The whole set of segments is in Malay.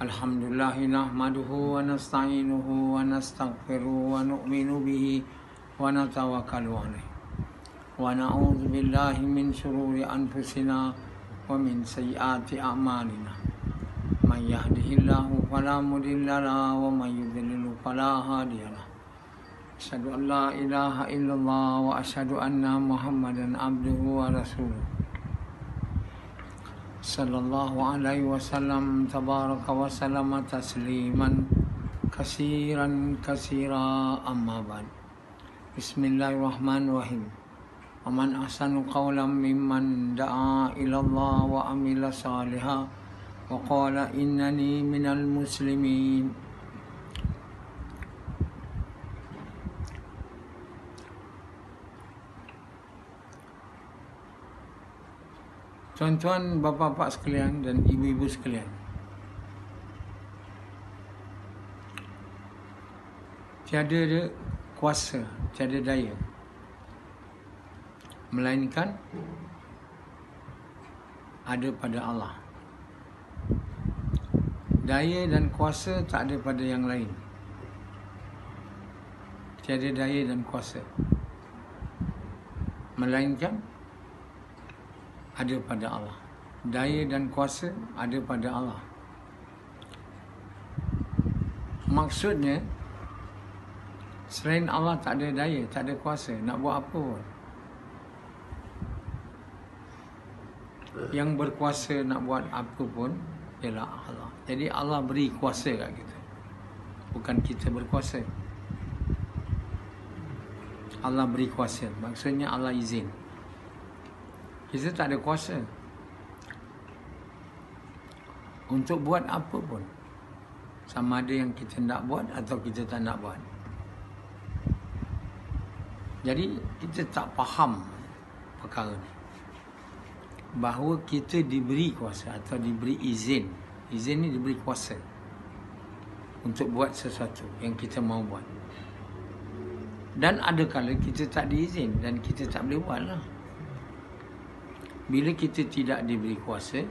Alhamdulillah nahmaduhu wa nasta'inuhu wa nastaghfiruhu wa nu'minu bihi wa natawakkalu alaih. Wa na'udzu billahi min syururi anfusina wa min sayyiati a'malina. Man yahdihillahu fala mudilla lahu wa man yudlil fala hadiya lahu. Asyhadu an la ilaha illallah wa asyhadu anna Muhammadan abduhu wa rasuluh. Sallallahu alaihi wasallam tabaraka wa sallama tasliman kasiran kasira amma ba'd. Bismillahirrahmanirrahim. Aman ahsanu qawlan mimman da'a ila Allah wa amila salihan wa qala innani minal muslimin. Tuan-tuan, bapa-bapa sekalian dan ibu-ibu sekalian, tiada kuasa, tiada daya, melainkan ada pada Allah. Daya dan kuasa tak ada pada yang lain. Tiada daya dan kuasa, melainkan ada pada Allah. Daya dan kuasa ada pada Allah. Maksudnya, selain Allah tak ada daya, tak ada kuasa, nak buat apa pun. Yang berkuasa nak buat apa pun ialah Allah. Jadi Allah beri kuasa kat kita, bukan kita berkuasa. Allah beri kuasa, maksudnya Allah izin. Kita tak ada kuasa untuk buat apa pun, sama ada yang kita nak buat atau kita tak nak buat. Jadi kita tak faham perkara ni, bahawa kita diberi kuasa atau diberi izin. Izin ni diberi kuasa untuk buat sesuatu yang kita mau buat. Dan ada kala kita tak diizin dan kita tak boleh buat lah. Bila kita tidak diberi kuasa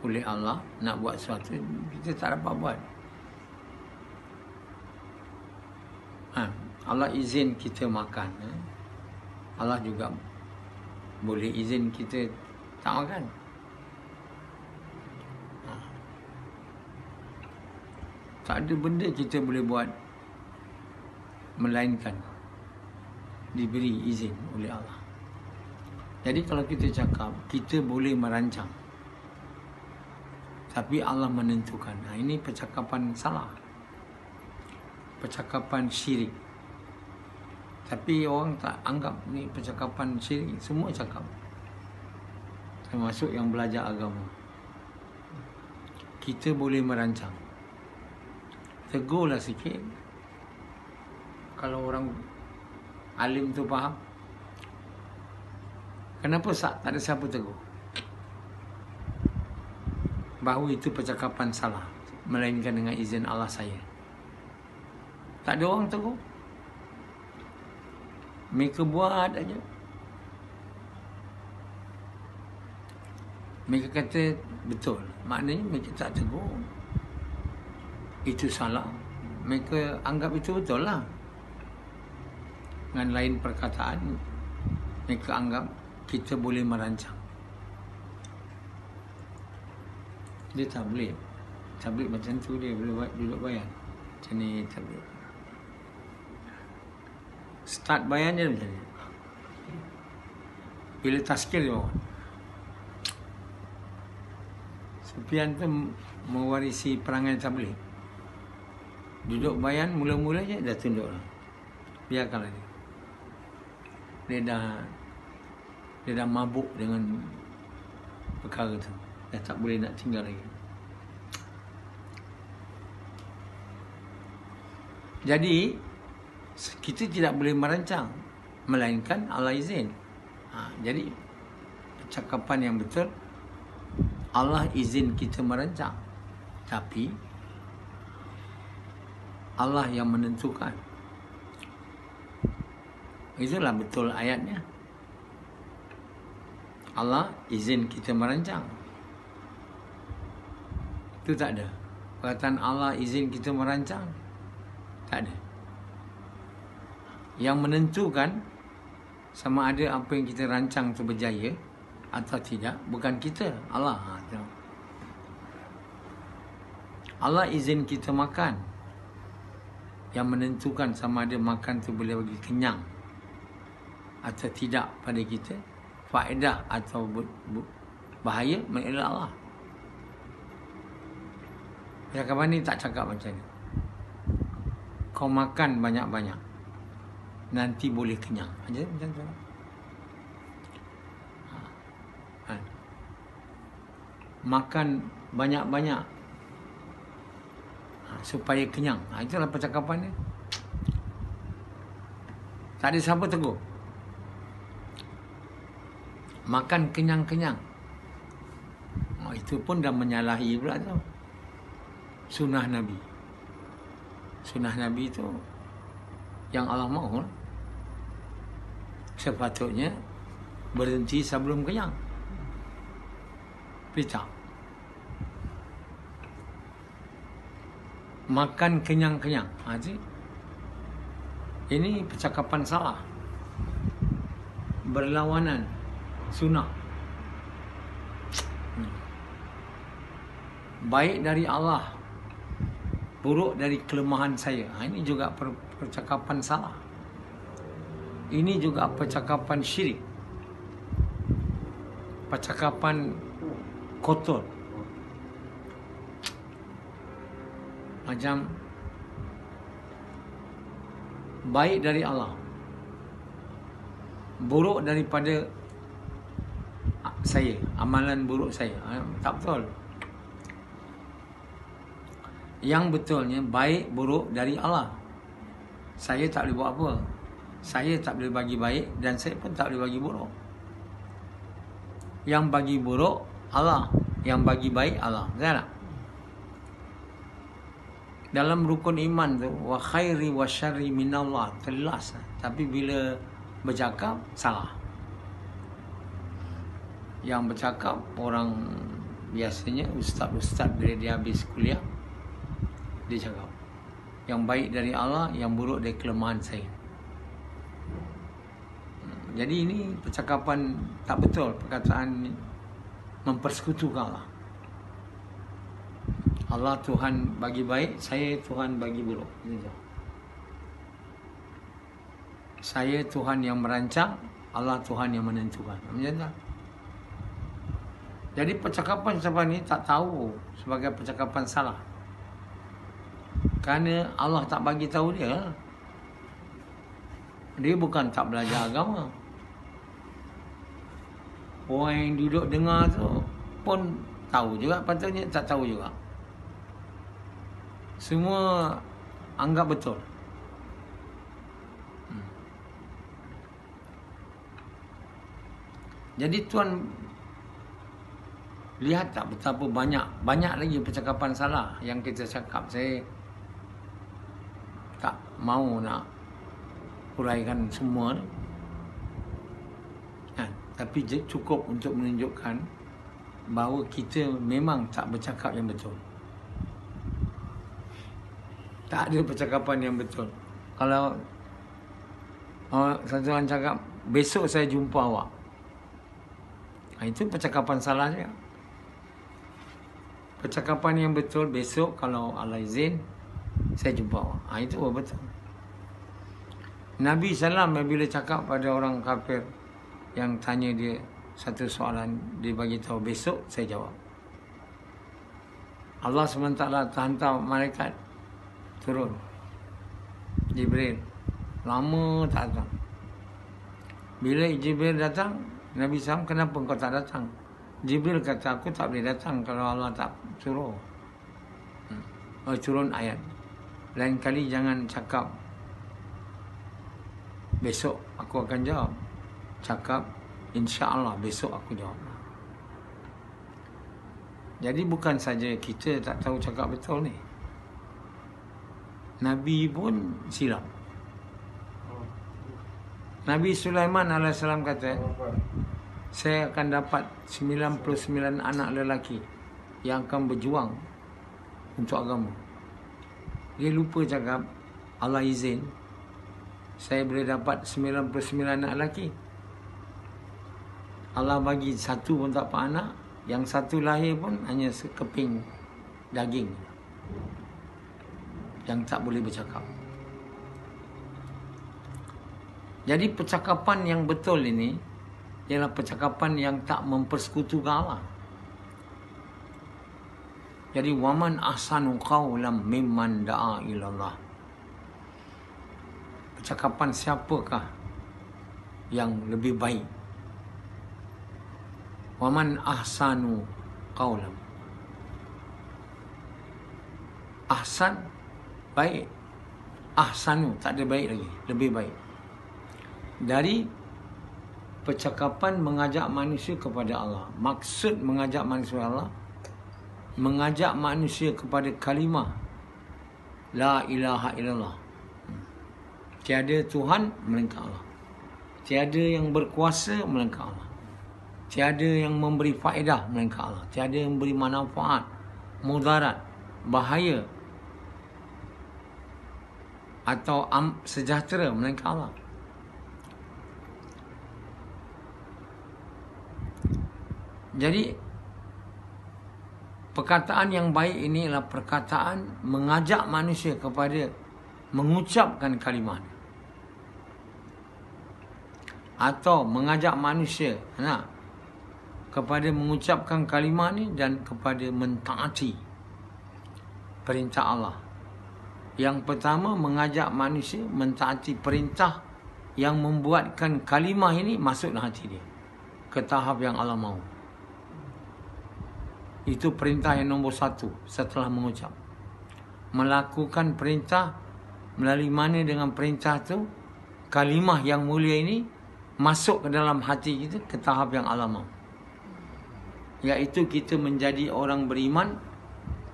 oleh Allah nak buat sesuatu, kita tak dapat buat. Allah izin kita makan, Allah juga boleh izin kita tak makan. Tak ada benda kita boleh buat melainkan diberi izin oleh Allah. Jadi kalau kita cakap, kita boleh merancang, tapi Allah menentukan. Ini percakapan salah, percakapan syirik. Tapi orang tak anggap ni percakapan syirik. Semua cakap, termasuk yang belajar agama. Kita boleh merancang. Tegurlah sikit. Kalau orang alim tu faham, kenapa tak ada siapa tegur bahawa itu percakapan salah, melainkan dengan izin Allah saya? Tak ada orang tegur. Mereka buat aja. Mereka kata betul, maknanya mereka tak tegur. Itu salah, mereka anggap itu betul lah. Dengan lain perkataan, mereka anggap kita boleh merancang. Dia tabligh. Tabligh macam tu, dia boleh buat duduk bayan. Macam ni tabligh. Start bayan dia macam ni. Bila tazkir dia bawa. Sufyan tu mewarisi perangai tabligh. Duduk bayan mula-mula je dah tunduk lah. Biarkanlah dia. Dia dah mabuk dengan perkara tu. Dah tak boleh nak tinggal lagi. Jadi, kita tidak boleh merancang, melainkan Allah izin. Jadi, percakapan yang betul, Allah izin kita merancang. Tapi, Allah yang menentukan. Itulah betul ayatnya. Allah izin kita merancang. Itu tak ada. Perkataan Allah izin kita merancang? Tak ada. Yang menentukan sama ada apa yang kita rancang itu berjaya atau tidak, bukan kita, Allah. Allah izin kita makan. Yang menentukan sama ada makan itu boleh bagi kenyang atau tidak pada kita, faedah atau bahaya, adalah Allah. Cakapan ni tak cakap macam ni. Kau makan banyak-banyak, nanti boleh kenyang. Aja macam tu. Makan banyak-banyak supaya kenyang. Itulah percakapan dia. Tak ada siapa tegur. Makan kenyang-kenyang. Itu pun dah menyalahi pula tu. Sunnah Nabi. Sunnah Nabi tu yang Allah mahu. Sepatutnya berhenti sebelum kenyang. Perintah. Makan kenyang-kenyang. Ini percakapan salah. Berlawanan sunnah. Baik dari Allah, buruk dari kelemahan saya. Ini juga percakapan salah. Ini juga percakapan syirik. Percakapan kotor. Macam baik dari Allah, buruk daripada saya, amalan buruk saya. Tak betul. Yang betulnya baik buruk dari Allah. Saya tak boleh buat apa. Saya tak boleh bagi baik dan saya pun tak boleh bagi buruk. Yang bagi buruk Allah, yang bagi baik Allah. Betul tak? Dalam rukun iman tu, wa khairi wa syarri minallah, jelas. Tapi bila bercakap salah. Yang bercakap orang biasanya ustaz-ustaz bila dia habis kuliah, dia cakap yang baik dari Allah, yang buruk dari kelemahan saya. Jadi ini percakapan tak betul. Perkataan mempersekutukan Allah. Allah Tuhan bagi baik, saya Tuhan bagi buruk. Saya Tuhan yang merancang, Allah Tuhan yang menentukan. Macam tu. Jadi percakapan seperti ini tak tahu sebagai percakapan salah. Kerana Allah tak bagi tahu dia. Dia bukan tak belajar agama. Orang yang duduk dengar tu pun tahu juga, patutnya tak tahu juga. Semua anggap betul. Jadi tuan lihat tak betapa banyak lagi percakapan salah yang kita cakap. Saya tak mau nak huraikan semua, tapi cukup untuk menunjukkan bahawa kita memang tak bercakap yang betul. Tak ada percakapan yang betul. Kalau satu orang cakap, besok saya jumpa awak, itu percakapan salah je. Percakapan yang betul, besok kalau Allah izin saya jumpa awak. Itu betul. Nabi SAW bila cakap pada orang kafir yang tanya dia satu soalan, dia bagi tahu besok saya jawab. Allah SWT hantar malaikat turun, Jibril. Lama tak datang. Bila Jibril datang, Nabi SAW, kenapa kau tak datang? Jibril kata, aku tak boleh datang kalau Allah tak suruh. Turun ayat. Lain kali jangan cakap besok aku akan jawab. Cakap insya-Allah besok aku jawab. Jadi bukan saja kita tak tahu cakap betul ni. Nabi pun silap. Nabi Sulaiman AS kata, saya akan dapat 99 anak lelaki yang akan berjuang untuk agama. Dia lupa cakap Allah izin saya boleh dapat 99 anak lelaki. Allah bagi satu pun tak apa anak, yang satu lahir pun hanya sekeping daging yang tak boleh bercakap. Jadi percakapan yang betul ini ialah percakapan yang tak mempersekutukan Allah. Jadi waman ahsanu qawlan mimman da'a ilallah. Percakapan siapakah yang lebih baik? Waman ahsanu qawlan. Ahsan baik. Ahsanu tak ada baik lagi, lebih baik. Dari percakapan mengajak manusia kepada Allah. Maksud mengajak manusia kepada Allah, mengajak manusia kepada kalimah la ilaha illallah. Tiada Tuhan melainkan Allah. Tiada yang berkuasa melainkan Allah. Tiada yang memberi faedah melainkan Allah. Tiada yang memberi manfaat, mudarat, bahaya atau sejahtera melainkan Allah. Jadi perkataan yang baik ini adalah perkataan mengajak manusia kepada mengucapkan kalimah atau mengajak manusia kepada mengucapkan kalimah ni dan kepada mentaati perintah Allah. Yang pertama, mengajak manusia mentaati perintah yang membuatkan kalimah ini masuk dalam hati dia ke tahap yang Allah mahu. Itu perintah yang nombor satu setelah mengucap. Melakukan perintah melalui mana dengan perintah tu kalimah yang mulia ini masuk ke dalam hati kita ke tahap yang Allah mahu, iaitu kita menjadi orang beriman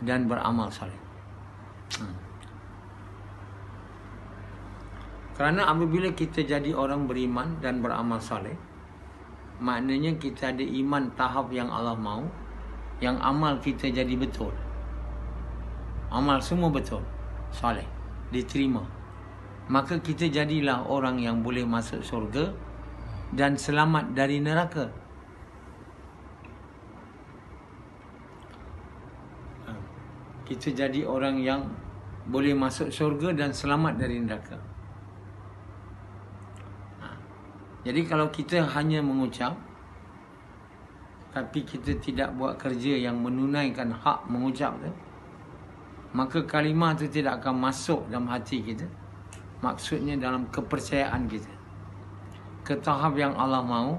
dan beramal saleh. Kerana apabila kita jadi orang beriman dan beramal saleh, maknanya kita ada iman tahap yang Allah mahu, yang amal kita jadi betul. Amal semua betul, saleh, diterima. Maka kita jadilah orang yang boleh masuk syurga dan selamat dari neraka. Kita jadi orang yang boleh masuk syurga dan selamat dari neraka. Jadi kalau kita hanya mengucap tapi kita tidak buat kerja yang menunaikan hak mengucap tu, maka kalimah tu tidak akan masuk dalam hati kita. Maksudnya dalam kepercayaan kita ke tahap yang Allah mahu,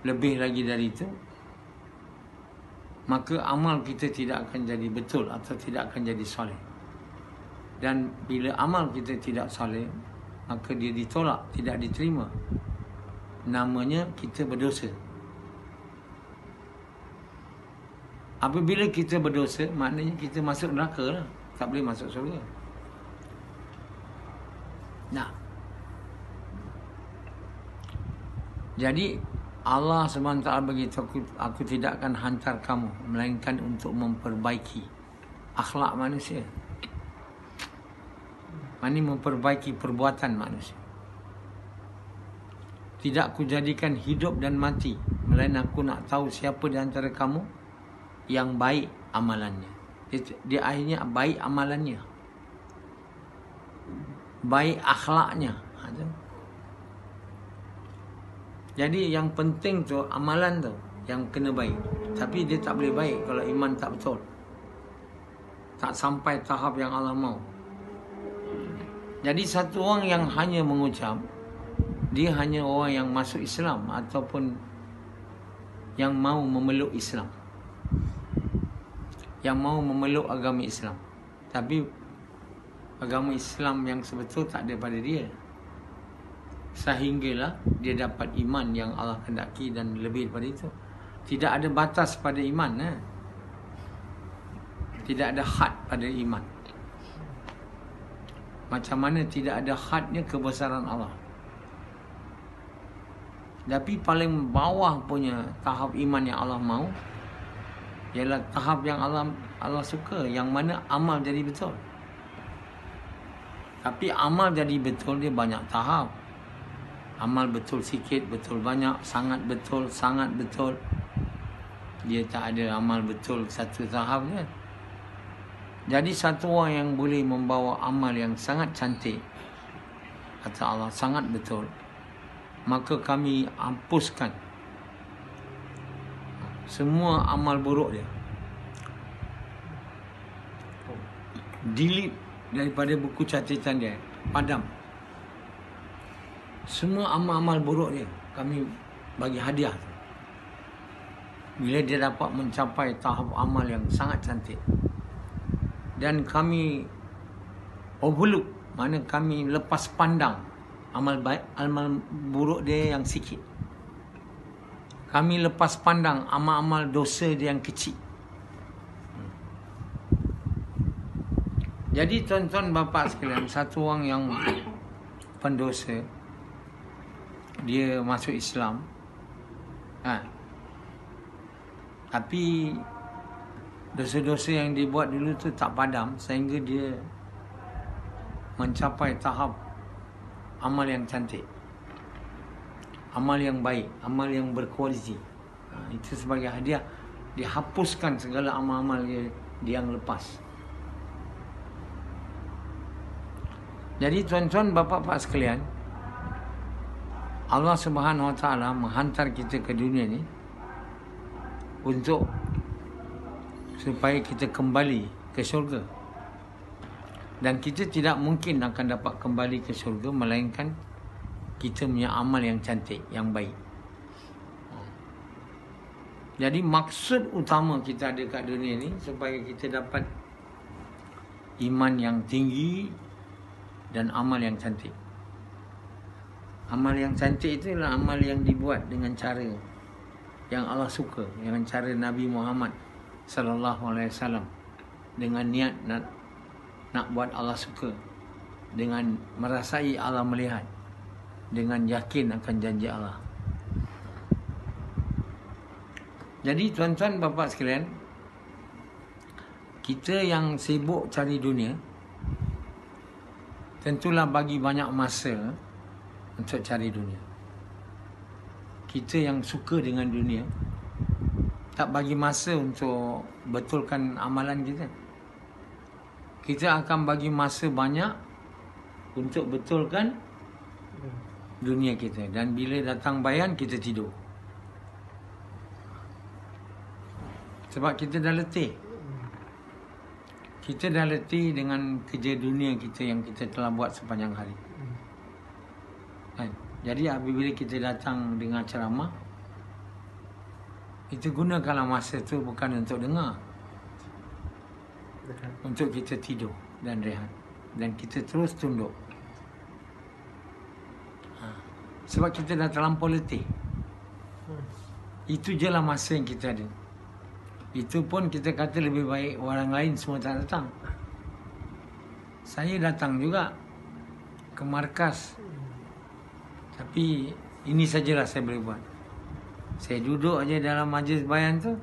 lebih lagi dari itu, maka amal kita tidak akan jadi betul atau tidak akan jadi soleh. Dan bila amal kita tidak soleh, maka dia ditolak, tidak diterima. Namanya kita berdosa. Apabila kita berdosa, maknanya kita masuk neraka lah. Tak boleh masuk syurga. Nah, jadi Allah SWT beritahu, aku tidak akan hantar kamu melainkan untuk memperbaiki akhlak manusia. Maksudnya memperbaiki perbuatan manusia. Tidak aku jadikan hidup dan mati, melainkan aku nak tahu siapa di antara kamu yang baik amalannya. Dia akhirnya baik amalannya, baik akhlaknya. Jadi yang penting tu amalan tu yang kena baik. Tapi dia tak boleh baik kalau iman tak betul, tak sampai tahap yang Allah mahu. Jadi satu orang yang hanya mengucap, dia hanya orang yang masuk Islam ataupun yang mahu memeluk Islam, yang mahu memeluk agama Islam. Tapi agama Islam yang sebetul tak ada pada dia, sehinggalah dia dapat iman yang Allah kehendaki dan lebih daripada itu. Tidak ada batas pada iman, tidak ada had pada iman. Macam mana tidak ada hadnya kebesaran Allah. Tapi paling bawah punya tahap iman yang Allah mahu ialah tahap yang Allah suka, yang mana amal jadi betul. Tapi amal jadi betul dia banyak tahap. Amal betul sikit, betul banyak, sangat betul, sangat betul. Dia tak ada amal betul satu tahap je. Jadi satu orang yang boleh membawa amal yang sangat cantik, kata Allah, sangat betul, maka kami hapuskan semua amal buruk dia, delete daripada buku catatan dia, padam. Semua amal-amal buruk dia kami bagi hadiah bila dia dapat mencapai tahap amal yang sangat cantik. Dan kami overlook, mana kami lepas pandang amal baik, amal buruk dia yang sikit. Kami lepas pandang amal-amal dosa dia yang kecil. Jadi tuan-tuan bapa sekalian, satu orang yang pendosa, dia masuk Islam, tapi dosa-dosa yang dia buat dulu tu tak padam, sehingga dia mencapai tahap amal yang cantik, amal yang baik, amal yang berkualiti. Itu sebagai hadiah, dihapuskan segala amal-amal dia yang lepas. Jadi tuan-tuan bapa-bapa sekalian, Allah Subhanahu Wa Taala menghantar kita ke dunia ni untuk supaya kita kembali ke syurga. Dan kita tidak mungkin akan dapat kembali ke syurga melainkan kita punya amal yang cantik, yang baik. Jadi maksud utama kita ada kat dunia ni supaya kita dapat iman yang tinggi dan amal yang cantik. Amal yang cantik itu adalah amal yang dibuat dengan cara yang Allah suka, dengan cara Nabi Muhammad sallallahu alaihi wasallam, dengan niat nak buat Allah suka, dengan merasai Allah melihat, dengan yakin akan janji Allah. Jadi tuan-tuan bapa sekalian, kita yang sibuk cari dunia tentulah bagi banyak masa untuk cari dunia. Kita yang suka dengan dunia tak bagi masa untuk betulkan amalan kita. Kita akan bagi masa banyak untuk betulkan dunia kita. Dan bila datang bayan, kita tidur. Sebab kita dah letih. Kita dah letih dengan kerja dunia kita yang kita telah buat sepanjang hari. Jadi apabila kita datang dengar ceramah, kita gunakanlah masa tu bukan untuk dengar, untuk kita tidur dan rehat. Dan kita terus tunduk. Sebab kita dah terlampau letih. Itu je lah masa yang kita ada. Itu pun kita kata lebih baik orang lain semua tak datang. Saya datang juga ke markas, tapi ini sajalah saya boleh buat. Saya duduk aja dalam majlis bayan tu,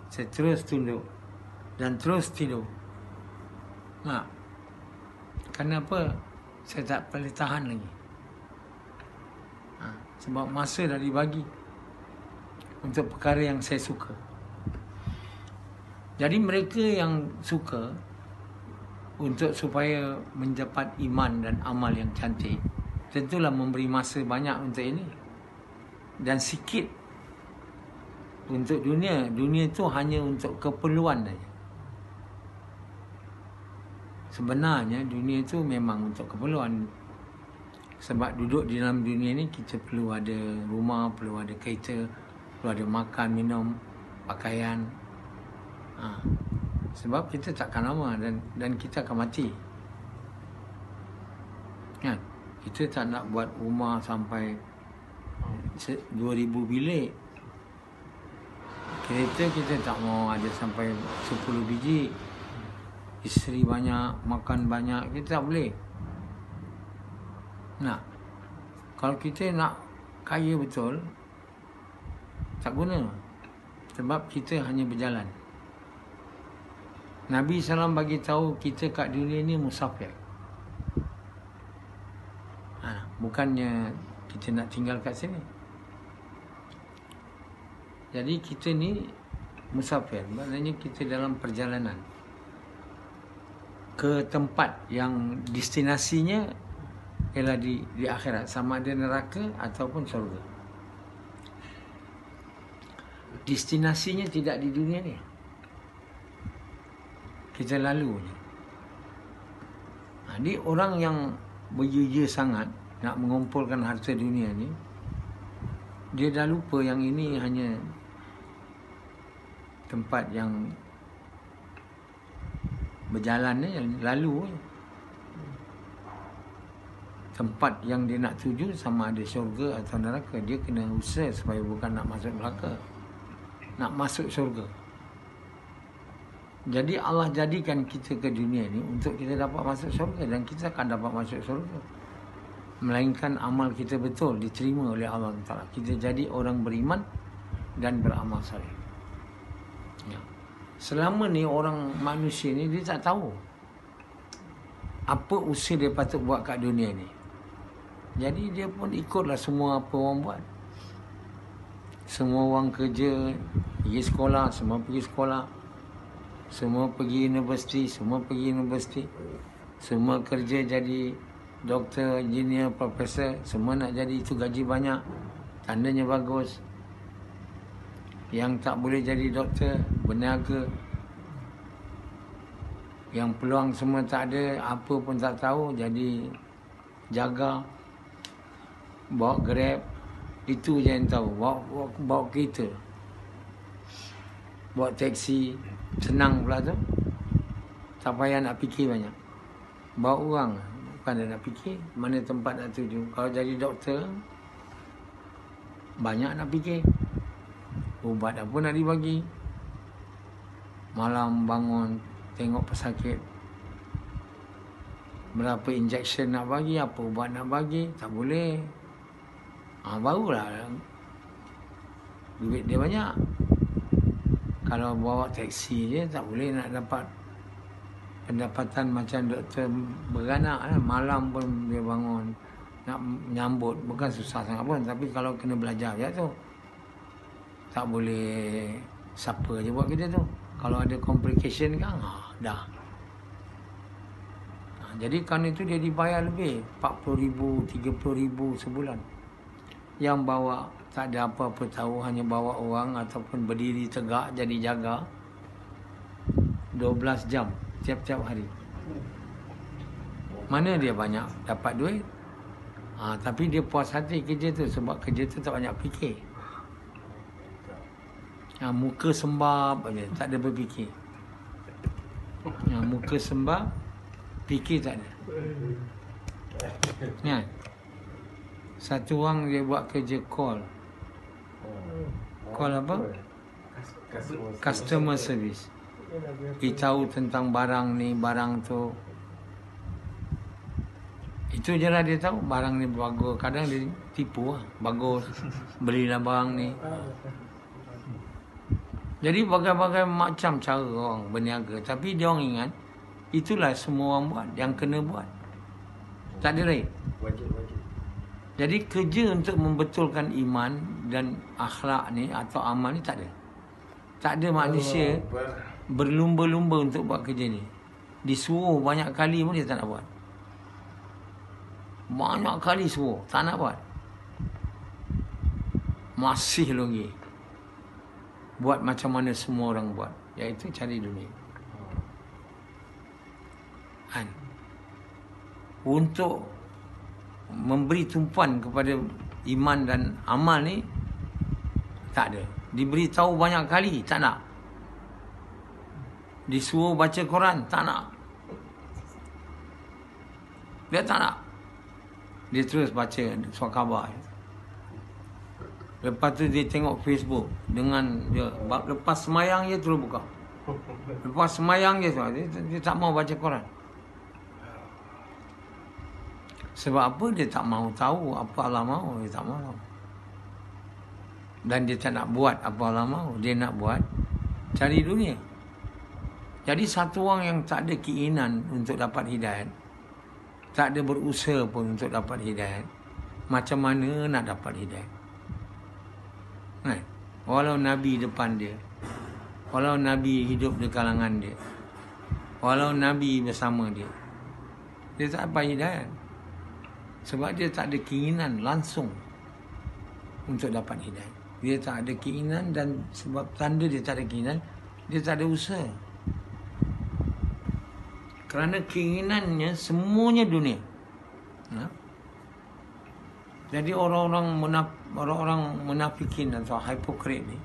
saya terus tunduk dan terus tidur. Kenapa saya tak boleh tahan lagi? Sebab masa dah dibagi untuk perkara yang saya suka. Jadi mereka yang suka untuk supaya mendapat iman dan amal yang cantik, tentulah memberi masa banyak untuk ini. Dan sikit untuk dunia. Dunia itu hanya untuk keperluan saja. Sebenarnya dunia itu memang untuk keperluan. Sebab duduk di dalam dunia ni kita perlu ada rumah, perlu ada kereta, perlu ada makan, minum, pakaian. Sebab kita takkan lama dan kita akan mati. Kan? Kita tak nak buat rumah sampai 2,000 bilik. Kereta kita tak mau ada sampai 10 biji. Isteri banyak, makan banyak, kita tak boleh. Kalau kita nak kaya betul, tak guna. Sebab kita hanya berjalan. Nabi SAW bagi tahu kita kat dunia ni musafir. Bukannya kita nak tinggal kat sini. Jadi kita ni musafir, maknanya kita dalam perjalanan ke tempat yang destinasinya ialah di akhirat, sama ada neraka ataupun syurga. Destinasinya tidak di dunia ni. Kita lalu je. Jadi orang yang berjaya sangat nak mengumpulkan harta dunia ni, dia dah lupa yang ini hanya tempat yang berjalan ni, lalu je. Tempat yang dia nak tuju sama ada syurga atau neraka. Dia kena usaha supaya bukan nak masuk neraka, nak masuk syurga. Jadi Allah jadikan kita ke dunia ni untuk kita dapat masuk syurga, dan kita akan dapat masuk syurga melainkan amal kita betul diterima oleh Allah Taala. Kita jadi orang beriman dan beramal saleh. Ya. Selama ni orang manusia ni dia tak tahu apa usaha dia patut buat kat dunia ni. Jadi dia pun ikutlah semua apa orang buat. Semua orang kerja, pergi sekolah, semua pergi sekolah. Semua pergi universiti, semua pergi universiti. Semua kerja jadi doktor, engineer, profesor. Semua nak jadi, itu gaji banyak, tandanya bagus. Yang tak boleh jadi doktor, berniaga. Yang peluang semua tak ada, apa pun tak tahu, jadi jaga, bawa Grab. Itu je yang tahu. Bawa kereta, bawa teksi. Senang pula tu, tak payah nak fikir banyak. Bawa orang, bukan dia nak fikir mana tempat nak tuju. Kalau jadi doktor, banyak nak fikir. Ubat apa nak dibagi, malam bangun tengok pesakit, berapa injection nak bagi, apa ubat nak bagi. Tak boleh. Barulah duit dia banyak. Kalau bawa teksi je, tak boleh nak dapat pendapatan macam doktor beranak. Malam pun dia bangun nak menyambut. Bukan susah sangat pun, tapi kalau kena belajar je tu, tak boleh siapa je buat kerja tu. Kalau ada complication kan, dah. Jadi kan itu dia dibayar lebih, 40,000, 30,000 sebulan. Yang bawa tak ada apa-apa tahu, hanya bawa orang ataupun berdiri tegak jadi jaga 12 jam tiap-tiap hari. Mana dia banyak dapat duit? Tapi dia puas hati kerja tu, sebab kerja tu tak banyak fikir. Muka sembab aja, tak ada berfikir. Muka sembab, fikir tak ada. Kan? Satu orang dia buat kerja call. Call apa? Customer service. Beritahu tentang barang ni, barang tu. Itu je lah dia tahu. Barang ni bagus. Kadang dia tipu lah. Bagus, belilah barang ni. Jadi bagai-bagai macam cara orang berniaga. Tapi dia orang ingat, itulah semua orang buat, yang kena buat. Tak ada lain. Jadi kerja untuk membetulkan iman dan akhlak ni atau amal ni tak ada. Tak ada manusia berlumba-lumba untuk buat kerja ni. Disuruh banyak kali pun dia tak nak buat. Banyak kali suruh, tak nak buat. Masih lagi buat macam mana semua orang buat, iaitu cari dunia. Kan? Untuk memberi tumpuan kepada iman dan amal ni tak ada. Diberitahu banyak kali, tak nak. Disuruh baca Quran, tak nak. Dia tak nak. Dia terus baca surat khabar. Lepas tu dia tengok Facebook dengan dia, lepas semayang je terus buka. Lepas semayang je dia tak mau baca Quran. Sebab apa? Dia tak mahu tahu apa Allah mahu. Dia tak mahu. Dan dia tak nak buat apa Allah mahu. Dia nak buat cari dunia. Jadi satu orang yang tak ada keinginan untuk dapat hidayat, tak ada berusaha pun untuk dapat hidayat, macam mana nak dapat hidayat? Kan? Walau Nabi depan dia, walau Nabi hidup di kalangan dia, walau Nabi bersama dia, dia tak dapat hidayat. Sebab dia tak ada keinginan langsung untuk dapat hidayat. Dia tak ada keinginan, dan sebab tanda dia tak ada keinginan, dia tak ada usaha. Kerana keinginannya semuanya dunia. Jadi orang-orang munafikin atau hipokrit ni,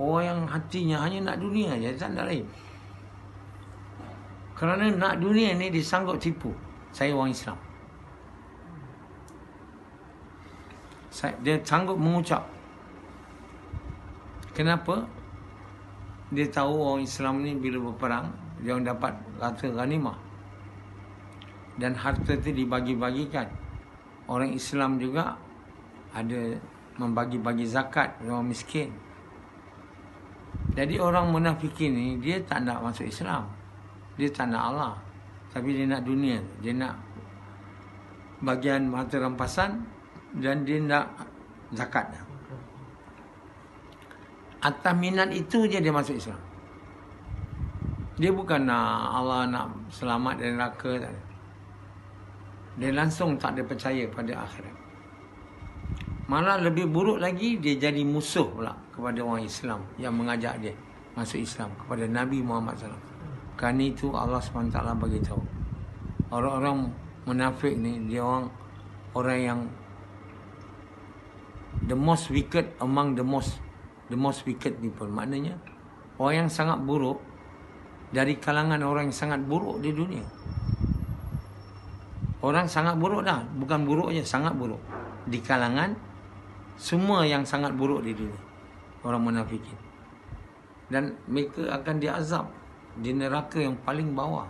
orang yang hatinya hanya nak dunia je, tak nak lain. Kerana nak dunia ni dia sanggup tipu. Saya orang Islam. Dia sanggup mengucap. Kenapa? Dia tahu orang Islam ni bila berperang, dia orang dapat harta ghanimah. Dan harta itu dibagi-bagikan. Orang Islam juga ada membagi-bagi zakat orang miskin. Jadi orang munafikin ni, dia tak nak masuk Islam. Dia tak nak Allah. Tapi dia nak dunia. Dia nak bagian harta rampasan dan dia nak zakat. Atas minat itu je dia masuk Islam. Dia bukan nak Allah nak selamat dari neraka, tak ada. Dia langsung tak ada percaya pada akhirat. Malah lebih buruk lagi, dia jadi musuh pula kepada orang Islam yang mengajak dia masuk Islam, kepada Nabi Muhammad SAW. Kerana itu Allah SWT bagi tahu, orang-orang munafik ni, dia orang yang the most wicked among the most wicked people. Maknanya orang yang sangat buruk dari kalangan orang yang sangat buruk di dunia. Orang sangat buruk dah, bukan buruk je, sangat buruk. Di kalangan semua yang sangat buruk di dunia, orang munafikin. Dan mereka akan diazab di neraka yang paling bawah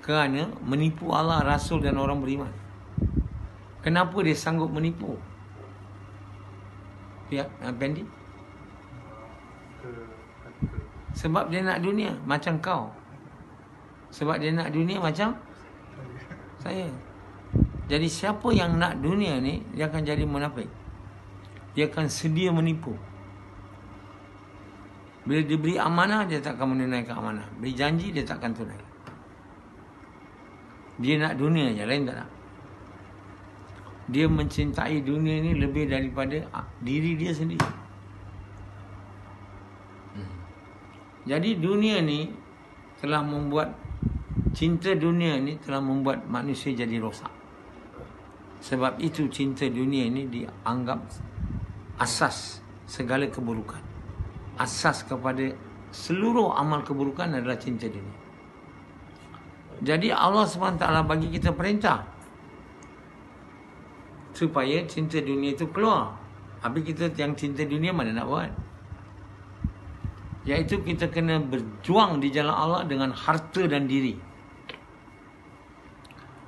kerana menipu Allah, Rasul dan orang beriman. Kenapa dia sanggup menipu? Pihak Pendi? Sebab dia nak dunia macam kau. Sebab dia nak dunia macam saya. Jadi siapa yang nak dunia ni, dia akan jadi munafik. Dia akan sedia menipu. Bila diberi amanah, dia tak akan menunaikan amanah. Beri janji, dia tak akan tunai. Dia nak dunia je, lain tak nak. Dia mencintai dunia ni lebih daripada diri dia sendiri. Jadi dunia ni telah membuat, cinta dunia ni telah membuat manusia jadi rosak. Sebab itu cinta dunia ni dianggap asas segala keburukan. Asas kepada seluruh amal keburukan adalah cinta dunia. Jadi Allah SWT bagi kita perintah supaya cinta dunia itu keluar. Habis kita yang cinta dunia mana nak buat? Iaitu kita kena berjuang di jalan Allah dengan harta dan diri.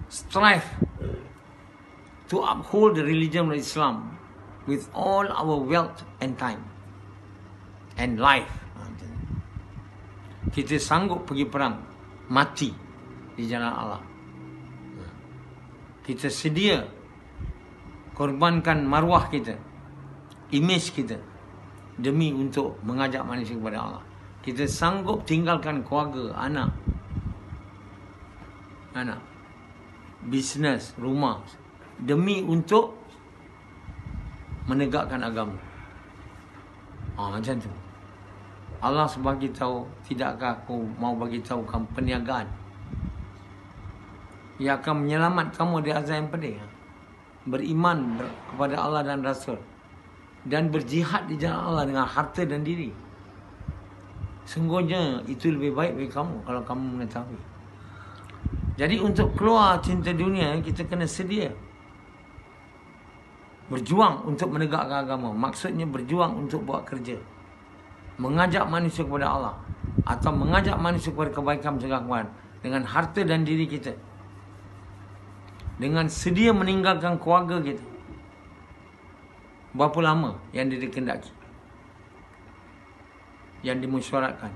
Strive to uphold the religion of Islam with all our wealth and time and life. Kita sanggup pergi perang, mati di jalan Allah. Kita sedia korbankan maruah kita, image kita, demi untuk mengajak manusia kepada Allah. Kita sanggup tinggalkan keluarga, anak, bisnes, rumah, demi untuk menegakkan agama. Macam tu. Allah bagi tahu, tidakkah aku mau bagi tahu kamu perniagaan yang akan menyelamat kamu di azab yang pedih? Beriman kepada Allah dan Rasul dan berjihad di jalan Allah dengan harta dan diri. Sungguhnya itu lebih baik bagi kamu kalau kamu mengetahui. Jadi untuk keluar cinta dunia, kita kena sedia berjuang untuk menegakkan agama. Maksudnya berjuang untuk buat kerja, mengajak manusia kepada Allah, atau mengajak manusia kepada kebaikan, mencegah kemungkaran dengan harta dan diri kita, dengan sedia meninggalkan keluarga kita. Berapa lama yang dikehendaki, yang dimesyuaratkan?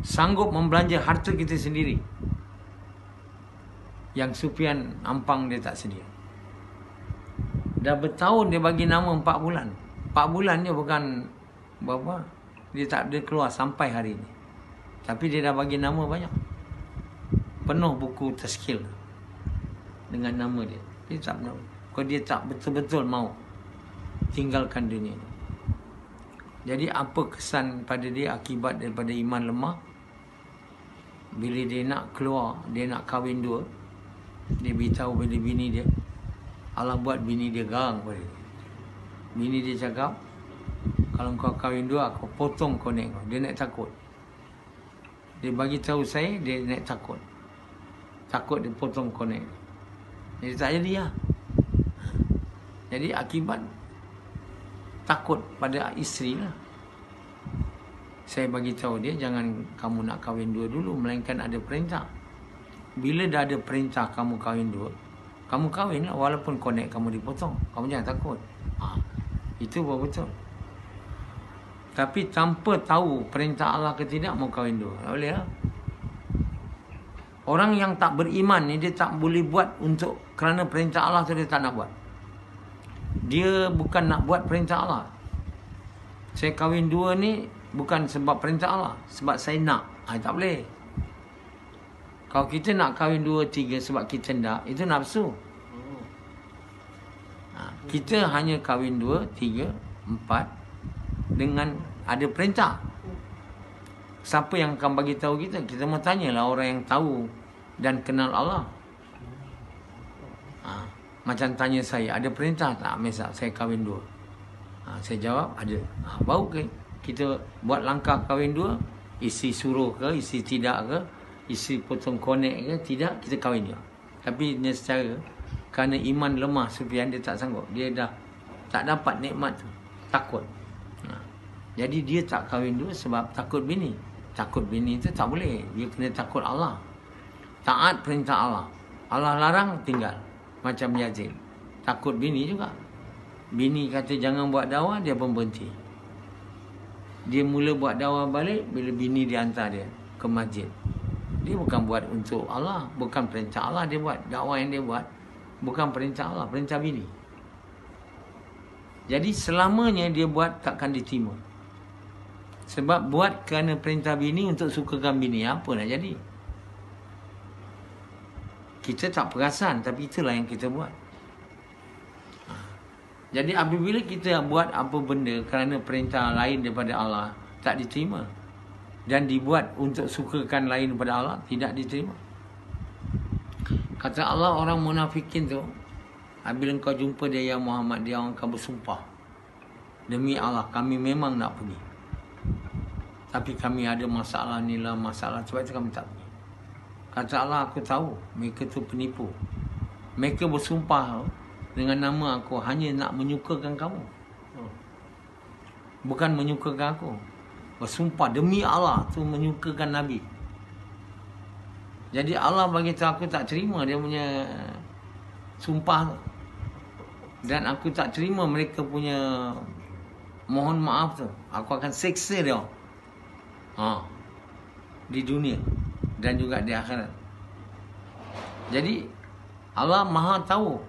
sanggup membelanja harta kita sendiri. Yang Sufyan Ampang dia tak sedia. Dah bertahun dia bagi nama 4 bulan. 4 bulan dia bukan berapa. Dia tak ada keluar sampai hari ini. Tapi dia dah bagi nama banyak. Penuh buku tazkir dengan nama dia. Dia tak mau. Kalau dia tak betul-betul mau tinggalkan dunia ini. Jadi apa kesan pada dia akibat daripada iman lemah? Bila dia nak keluar, dia nak kahwin dua, dia beritahu pada bini dia, Allah buat bini dia garang pada dia. Bini dia cakap, kalau kau kahwin dua, aku potong konek kau. Dia nak takut. Dia bagi tahu saya, dia nak takut. Takut dia potong konek. Jadi tak jadi lah. Jadi akibat takut pada isteri lah. Saya bagi tahu dia, jangan kamu nak kahwin dua dulu, melainkan ada perintah. Bila dah ada perintah kamu kahwin dua, kamu kahwin lah walaupun konek kamu dipotong. Kamu jangan takut. Itu betul. Tapi tanpa tahu perintah Allah ke tidak, mau kahwin dua, tak boleh lah. Orang yang tak beriman ni, dia tak boleh buat untuk kerana perintah Allah tu, dia tak nak buat. Dia bukan nak buat perintah Allah. Saya kahwin dua ni bukan sebab perintah Allah, sebab saya nak. Tak boleh. Kalau kita nak kahwin dua, tiga sebab kita nak, itu nafsu. Kita hanya kahwin dua, tiga, empat dengan ada perintah. Siapa yang akan bagi tahu kita? Kita mau tanyalah orang yang tahu dan kenal Allah. Macam tanya saya, ada perintah tak misal saya kahwin dua? Saya jawab ada. Baru kita buat langkah kahwin dua, isi suruh ke, isi tidak ke, isi potong konek ke, tidak, kita kahwin dia. Tapi dia secara, kerana iman lemah Sufyan, dia tak sanggup. Dia dah tak dapat nikmat tu. Takut. Jadi dia tak kahwin dua sebab takut bini. Takut bini tu tak boleh. Dia kena takut Allah. Taat perintah Allah. Allah larang, tinggal. Macam Yazid. Takut bini juga. Bini kata jangan buat dakwah, dia pun berhenti. Dia mula buat dakwah balik bila bini dia hantar dia ke masjid. Dia bukan buat untuk Allah, bukan perintah Allah dia buat. Dakwah yang dia buat bukan perintah Allah, perintah bini. Jadi selamanya dia buat takkan diterima. Sebab buat kerana perintah bini untuk sukakan bini, apa nak jadi? Kita tak perasan, tapi itulah yang kita buat. Jadi apabila kita buat apa benda kerana perintah lain daripada Allah, tak diterima. Dan dibuat untuk sukakan lain daripada Allah, tidak diterima. Kata Allah, orang munafikin tu, apabila kau jumpa dia, ya Muhammad, dia orang akan bersumpah, demi Allah, kami memang nak pergi, tapi kami ada masalah ni lah, masalah, sebab itu kami tak pergi. Kata Allah, aku tahu mereka tu penipu. Mereka bersumpah dengan nama aku hanya nak menyukakan kamu, bukan menyukakan aku. Bersumpah demi Allah tu menyukakan Nabi. Jadi Allah bagi tahu aku tak terima dia punya sumpah tu. Dan aku tak terima mereka punya mohon maaf tu. Aku akan seksa dia di dunia dan juga di akhirat. Jadi Allah Maha tahu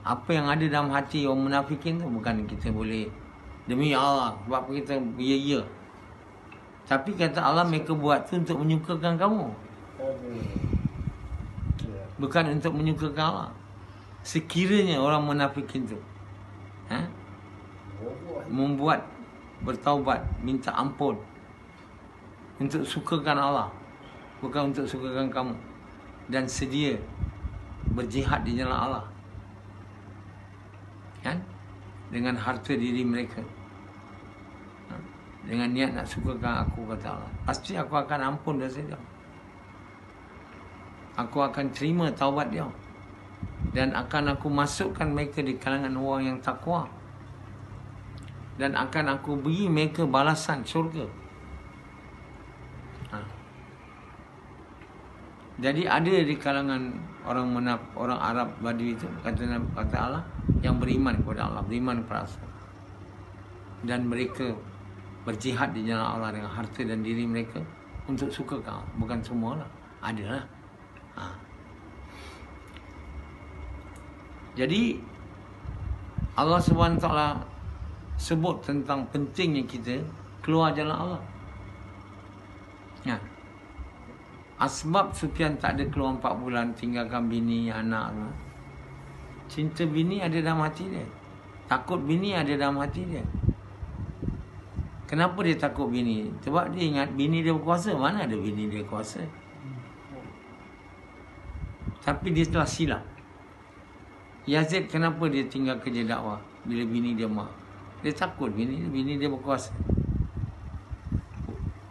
apa yang ada dalam hati orang munafikin tu. Bukan kita boleh demi Allah sebab kita ya. Tapi kata Allah, mereka buat tu untuk menyukakan kamu, bukan untuk menyukakan Allah. Sekiranya orang munafikin tu membuat bertaubat, minta ampun untuk sukakan Allah, bukan untuk sukakan kamu, dan sedia berjihad di jalan Allah, kan, dengan harta diri mereka, dengan niat nak sukakan aku, kata Allah, pasti aku akan ampun dosa dia. Aku akan terima taubat dia, dan akan aku masukkan mereka di kalangan orang yang takwa, dan akan aku beri mereka balasan syurga. Jadi ada di kalangan orang Arab Badui itu, kata Allah, yang beriman kepada Allah, beriman kepada Rasul, dan mereka berjihad di jalan Allah dengan harta dan diri mereka, untuk suka kau. Bukan semua lah, ada lah. Jadi Allah SWT sebut tentang pentingnya kita keluar jalan Allah. Asbab Sufyan tak ada keluar 4 bulan, tinggalkan bini, anak. Cinta bini ada dalam hati dia. Takut bini ada dalam hati dia. Kenapa dia takut bini? Sebab dia ingat bini dia berkuasa. Mana ada bini dia kuasa? Tapi dia telah silap. Yazid kenapa dia tinggal kerja dakwah bila bini dia marah? Dia takut bini dia berkuasa.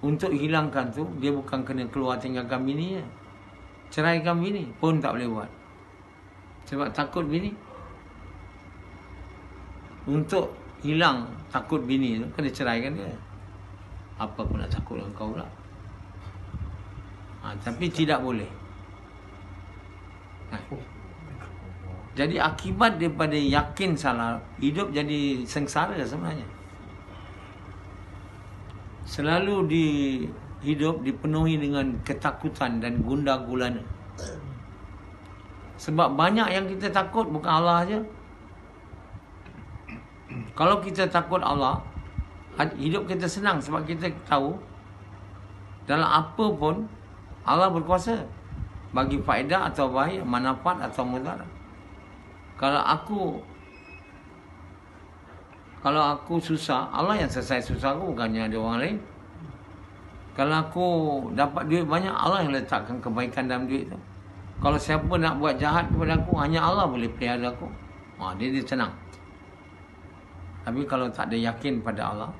Untuk hilangkan tu, dia bukan kena keluar tinggalkan bini dia. Ceraikan bini pun tak boleh buat. Sebab takut bini. Untuk hilang takut bini tu, kena ceraikan dia. Apa aku nak takut dengan kau pula? Tapi tidak boleh. Jadi akibat daripada yakin salah, hidup jadi sengsara sebenarnya. Selalu hidup dipenuhi dengan ketakutan dan gundah gulana. Sebab banyak yang kita takut, bukan Allah aja. Kalau kita takut Allah, hidup kita senang sebab kita tahu dalam apa pun Allah berkuasa bagi faedah atau bahaya, manfaat atau mudarat. Kalau aku susah, Allah yang selesai susah aku, bukannya ada orang lain. Kalau aku dapat duit banyak, Allah yang letakkan kebaikan dalam duit tu. Kalau siapa nak buat jahat kepada aku, hanya Allah boleh pelihara aku. Dia tenang. Tapi kalau tak ada yakin pada Allah,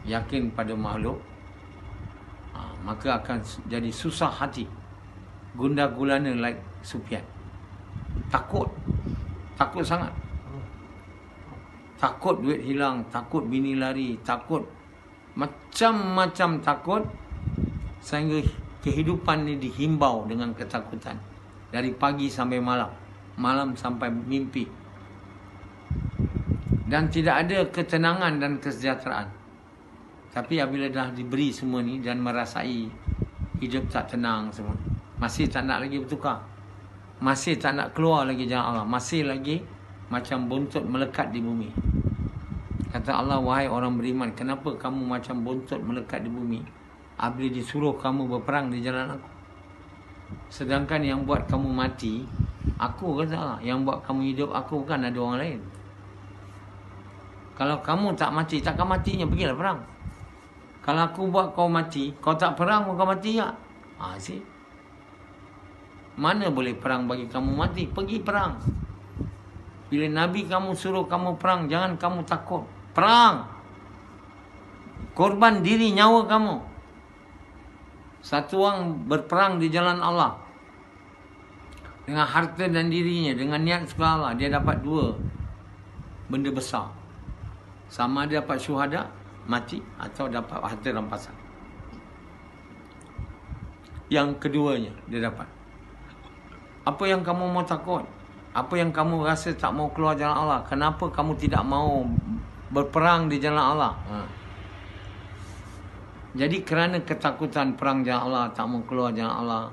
yakin pada makhluk, maka akan jadi susah hati, gundah gulana like Sufyan. Takut sangat. Takut duit hilang, takut bini lari, takut macam-macam takut, sehingga kehidupan ni dihimbau dengan ketakutan dari pagi sampai malam, malam sampai mimpi, dan tidak ada ketenangan dan kesejahteraan. Tapi apabila dah diberi semua ni dan merasai hidup tak tenang semua, masih tak nak lagi bertukar, masih tak nak keluar lagi jalan Allah, masih lagi macam buntut melekat di bumi. Kata Allah, wahai orang beriman, kenapa kamu macam buntut melekat di bumi apabila disuruh kamu berperang di jalan aku? Sedangkan yang buat kamu mati, aku, kata Allah. Yang buat kamu hidup, aku, bukan ada orang lain. Kalau kamu tak mati, takkan matinya pergilah perang. Kalau aku buat kau mati, kau tak perang, kau mati tak? Mana boleh perang bagi kamu mati? Pergi perang. Bila Nabi kamu suruh kamu perang, jangan kamu takut. Perang. Korban diri nyawa kamu. Satu orang berperang di jalan Allah dengan harta dan dirinya, dengan niat suka Allah, dia dapat 2 benda besar. Sama ada dapat syuhada, mati, atau dapat harta rampasan. Yang keduanya dia dapat. Apa yang kamu mau takut? Apa yang kamu rasa tak mau keluar jalan Allah? Kenapa kamu tidak mau berperang di jalan Allah? Jadi kerana ketakutan perang jalan Allah, tak mau keluar jalan Allah,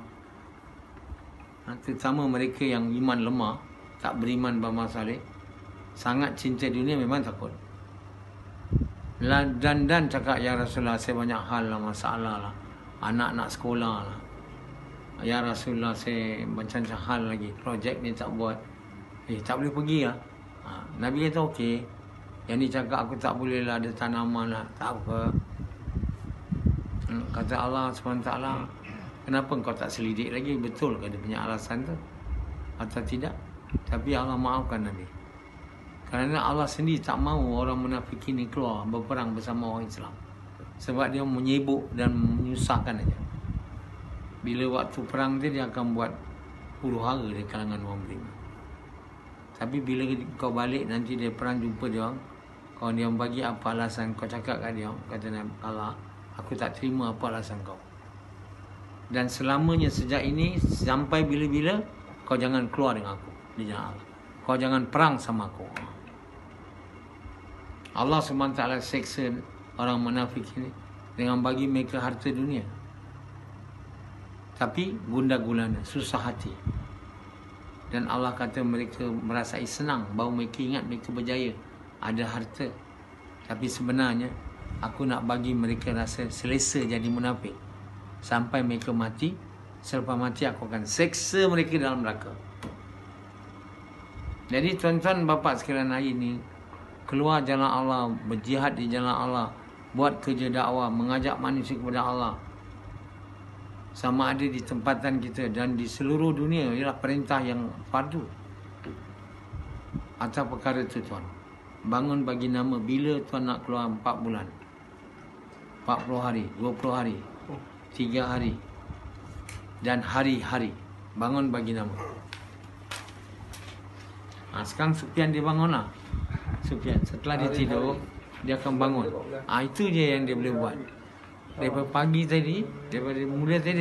terutama mereka yang iman lemah, tak beriman beramal saleh, sangat cinta dunia, memang takut. Dan cakap, ya Rasulullah, saya banyak hal lah, masalah lah, anak nak sekolah lah. Ya Rasulullah, saya macam-macam hal lagi, projek ni tak buat. Tak boleh pergi lah. Nabi kata okey. Yang ni cakap aku tak boleh lah, ada tanaman lah. Tak apa. Kata Allah SWT, kenapa kau tak selidik lagi? Betul ke dia punya alasan tu atau tidak? Tapi Allah maafkan Nabi. Kerana Allah sendiri tak mahu orang munafik ini keluar berperang bersama orang Islam. Sebab dia menyibuk dan menyusahkan aja. Bila waktu perang dia akan buat huru-hara di kalangan orang beriman. Tapi bila kau balik nanti dia perang jumpa dia orang, kau dia bagi apa alasan, kau cakap kat dia, kata Allah, aku tak terima apa alasan kau. Dan selamanya sejak ini sampai bila-bila kau jangan keluar dengan aku di jalan Allah. Kau jangan perang sama aku. Allah SWT seksa orang munafik ini dengan bagi mereka harta dunia. tapi gundah gulana, susah hati. Dan Allah kata mereka merasai senang bahawa mereka ingat mereka berjaya, ada harta. Tapi sebenarnya aku nak bagi mereka rasa selesa jadi munafik sampai mereka mati. Selepas mati aku akan seksa mereka dalam neraka. Jadi tuan-tuan bapa sekalian, hari ini keluar jalan Allah, berjihad di jalan Allah, buat kerja dakwah, mengajak manusia kepada Allah. Sama ada di tempatan kita dan di seluruh dunia, ialah perintah yang fardu. Atas perkara itu tuan, bangun bagi nama bila tuan nak keluar 4 bulan, 40 hari, 20 hari, 3 hari dan hari-hari, bangun bagi nama. Sekarang Sufian dia bangun lah. Sufian setelah dia tidur, dia akan bangun. Itu je yang dia boleh buat. Daripada pagi tadi, daripada muda tadi